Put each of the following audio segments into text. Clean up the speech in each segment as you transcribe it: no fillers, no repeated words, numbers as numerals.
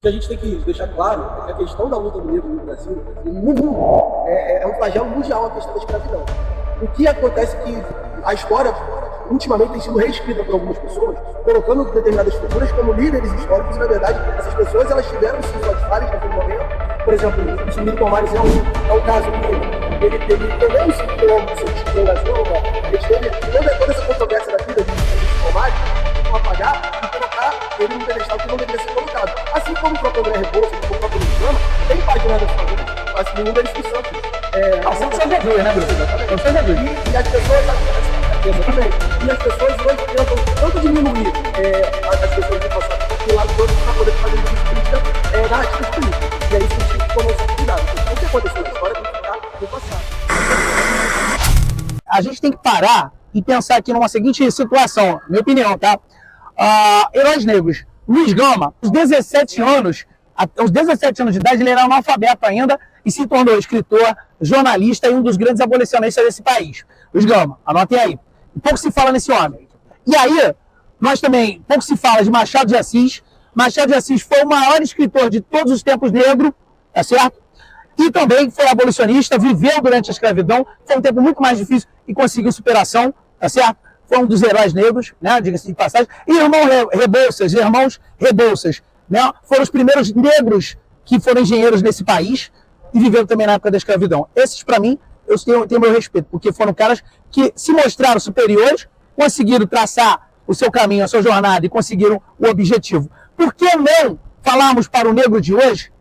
que a gente tem que deixar claro é que a questão da luta do negro no Brasil, no mundo, é um flagelo mundial a questão da escravidão. O que acontece é que a história, ultimamente, tem sido reescrita por algumas pessoas, colocando determinadas figuras como líderes históricos, e, na verdade, essas pessoas elas tiveram sim suas falhas naquele momento. Por exemplo, o Zumbi Palmares é um caso que ele também se engajou, ele teve toda essa controvérsia da vida de Zumbi Palmares, para apagar e colocar ele no pedestal que não deveria ser colocado. Assim como o próprio André Rebouças, como o próprio Luciano, tem página da sua vida, mas nenhum deles foi santo. Santos é Jesus, né, Bruno? Santos é Jesus. E as pessoas, exatamente, e as pessoas hoje tentam tanto diminuir as pessoas do passado, porque lá todos para poder fazer política narrativas políticas. E aí isso a gente tomou esse cuidado. Então, o que aconteceu na história tem que ficar no passado. A gente tem que parar e pensar aqui numa seguinte situação, minha opinião, tá? Heróis negros. Luiz Gama, aos 17 anos de idade, ele era analfabeto ainda e se tornou escritor, jornalista e um dos grandes abolicionistas desse país. Luiz Gama, anotem aí. Pouco se fala nesse homem. E aí, nós também, pouco se fala de Machado de Assis. Machado de Assis foi o maior escritor de todos os tempos negro, tá certo? E também foi abolicionista, viveu durante a escravidão, foi um tempo muito mais difícil e conseguiu superação, tá certo? Foi um dos heróis negros, né? Diga-se de passagem. E irmãos Rebouças, né? Foram os primeiros negros que foram engenheiros nesse país e viveram também na época da escravidão. Esses, para mim, eu tenho meu respeito, porque foram caras que se mostraram superiores, conseguiram traçar o seu caminho, a sua jornada e conseguiram o objetivo. Por que não falarmos para o negro de hoje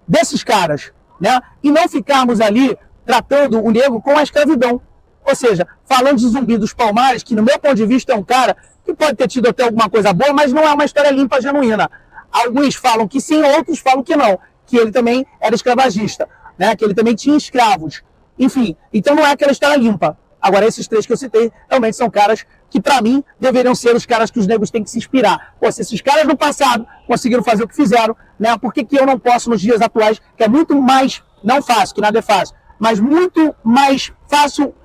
desses caras, né? E não ficarmos ali tratando o negro com a escravidão? Ou seja, falando de Zumbi dos Palmares, que no meu ponto de vista é um cara que pode ter tido até alguma coisa boa, mas não é uma história limpa, genuína. Alguns falam que sim, outros falam que não, que ele também era escravagista, né? Que ele também tinha escravos. Enfim, então não é aquela história limpa. Agora, esses três que eu citei realmente são caras que, para mim, deveriam ser os caras que os negros têm que se inspirar. Pô, se esses caras no passado conseguiram fazer o que fizeram, né? Por que eu não posso nos dias atuais, que é muito mais, não fácil, que nada é fácil, mas muito mais fácil,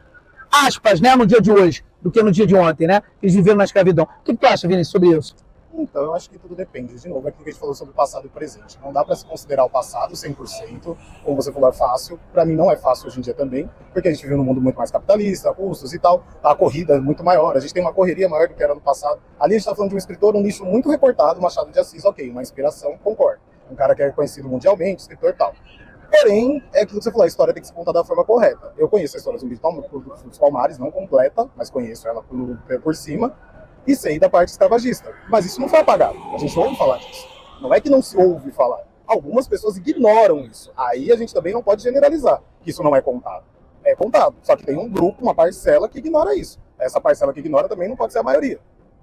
aspas, né, no dia de hoje, do que no dia de ontem, né? Eles viveram na escravidão. O que tu acha, Vinícius, sobre isso? Então, eu acho que tudo depende. De novo, aquilo que a gente falou sobre o passado e o presente. Não dá para se considerar o passado 100%, como você falou, é fácil. Para mim não é fácil hoje em dia também, porque a gente vive num mundo muito mais capitalista, custos e tal. A corrida é muito maior, a gente tem uma correria maior do que era no passado. Ali a gente está falando de um escritor, um nicho muito recortado, Machado de Assis, ok, uma inspiração, concordo. Um cara que é conhecido mundialmente, escritor e tal. Porém, é aquilo que você falou, a história tem que se contar da forma correta. Eu conheço a história dos Palmares, não completa, mas conheço ela por cima. E sei da parte escravagista. Mas isso não foi apagado. A gente ouve falar disso. Não é que não se ouve falar. Algumas pessoas ignoram isso. Aí a gente também não pode generalizar que isso não é contado. É contado. Só que tem um grupo, uma parcela que ignora isso. Essa parcela que ignora também não pode ser a maioria.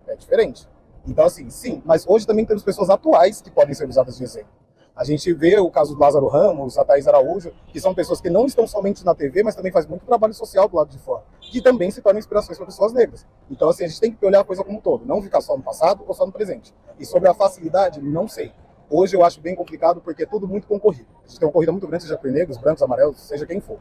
É diferente. Então, assim, sim. Mas hoje também temos pessoas atuais que podem ser usadas de exemplo. A gente vê o caso do Lázaro Ramos, a Thaís Araújo, que são pessoas que não estão somente na TV, mas também fazem muito trabalho social do lado de fora, que também se tornam inspirações para pessoas negras. Então, assim, a gente tem que olhar a coisa como um todo, não ficar só no passado ou só no presente. E sobre a facilidade, não sei. Hoje eu acho bem complicado porque é tudo muito concorrido. A gente tem uma corrida muito grande, seja por negros, brancos, amarelos, seja quem for.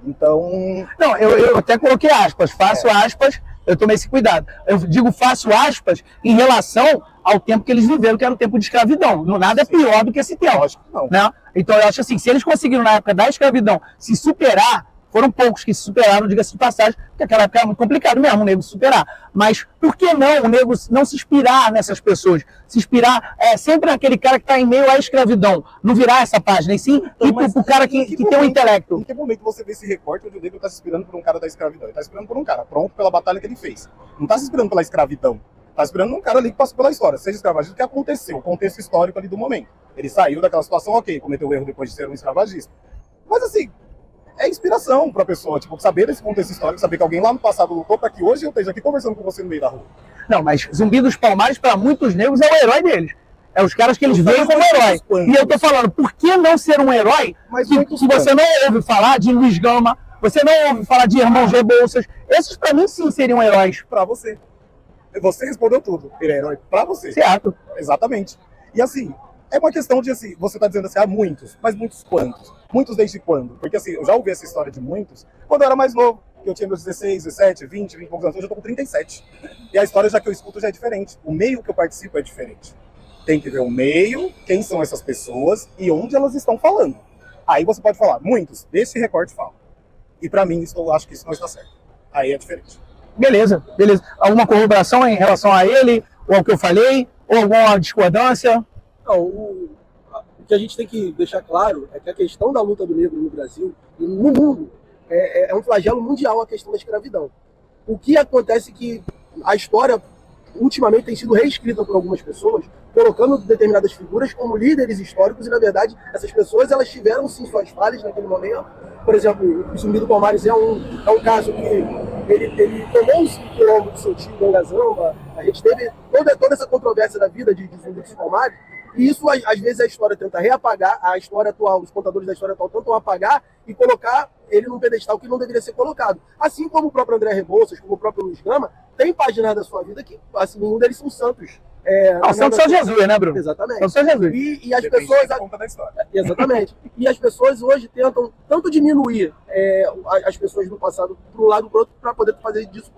Então... Não, eu até coloquei aspas, faço aspas, eu tomei esse cuidado. Eu digo faço aspas em relação ao tempo que eles viveram, que era o tempo de escravidão. Nada é pior do que esse tempo. Lógico que não. Né? Então eu acho assim, se eles conseguiram na época da escravidão se superar, foram poucos que se superaram, diga-se de passagem, porque aquela época era muito complicado mesmo o nego se superar. Mas por que não o nego não se inspirar nessas pessoas? Se inspirar sempre naquele cara que está em meio à escravidão. Não virar essa página, e sim ir pro cara que tem um intelecto. Em que momento você vê esse recorte onde o negro está se inspirando por um cara da escravidão? Ele está se inspirando por um cara pronto pela batalha que ele fez. Não está se inspirando pela escravidão. Está esperando um cara ali que passou pela história, seja escravagista, o que aconteceu, o contexto histórico ali do momento. Ele saiu daquela situação, ok, cometeu o erro depois de ser um escravagista. Mas assim, é inspiração para a pessoa, tipo, saber desse contexto histórico, saber que alguém lá no passado lutou para que hoje eu esteja aqui conversando com você no meio da rua. Não, mas Zumbi dos Palmares, para muitos negros, é o herói deles. É os caras que eles veem como herói. E eu tô falando, por que não ser um herói que você não ouve falar de Luiz Gama, você não ouve falar de Irmãos Rebouças? Esses, para mim, sim, seriam heróis. Para você. Você respondeu tudo. Ele é herói pra você. Certo. Exatamente. E assim, é uma questão de assim, você tá dizendo assim, há muitos, mas muitos quantos? Muitos desde quando? Porque assim, eu já ouvi essa história de muitos quando eu era mais novo, que eu tinha meus 16, 17, 20 e poucos anos, hoje eu tô com 37. E a história já que eu escuto já é diferente. O meio que eu participo é diferente. Tem que ver o meio, quem são essas pessoas e onde elas estão falando. Aí você pode falar, muitos desse recorte falam. E pra mim, eu acho que isso não está certo. Aí é diferente. Beleza, beleza. Alguma corroboração em relação a ele, ou ao que eu falei, ou alguma discordância? Não, o que a gente tem que deixar claro é que a questão da luta do negro no Brasil e no mundo é um flagelo mundial a questão da escravidão. O que acontece é que a história ultimamente tem sido reescrita por algumas pessoas, colocando determinadas figuras como líderes históricos, e na verdade essas pessoas elas tiveram sim suas falhas naquele momento. Por exemplo, o Zumbi do Palmares é um caso que ele tomou o quilombo do seu tio, Ganga Zamba. A gente teve toda essa controvérsia da vida de Zumbi dos Palmares, e isso às vezes a história tenta reapagar, a história atual, os contadores da história atual tentam apagar e colocar ele num pedestal que não deveria ser colocado. Assim como o próprio André Rebouças, como o próprio Luiz Gama, tem páginas da sua vida que, assim, nenhum deles são santos. Santo São Jesus, né, Bruno? Exatamente. Santo São Jesus. E as Depende pessoas... da conta da história. Exatamente. E as pessoas hoje tentam tanto diminuir as pessoas do passado para um lado para o outro, para poder fazer disso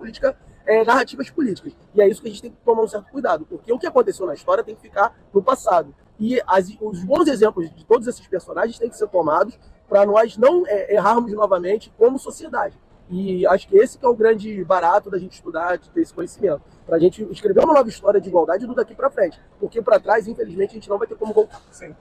narrativas políticas. E é isso que a gente tem que tomar um certo cuidado, porque o que aconteceu na história tem que ficar no passado. E os bons exemplos de todos esses personagens têm que ser tomados para nós não errarmos novamente como sociedade. E acho que esse que é o grande barato da gente estudar, de ter esse conhecimento. Para a gente escrever uma nova história de igualdade do daqui para frente. Porque para trás, infelizmente, a gente não vai ter como voltar. Sim.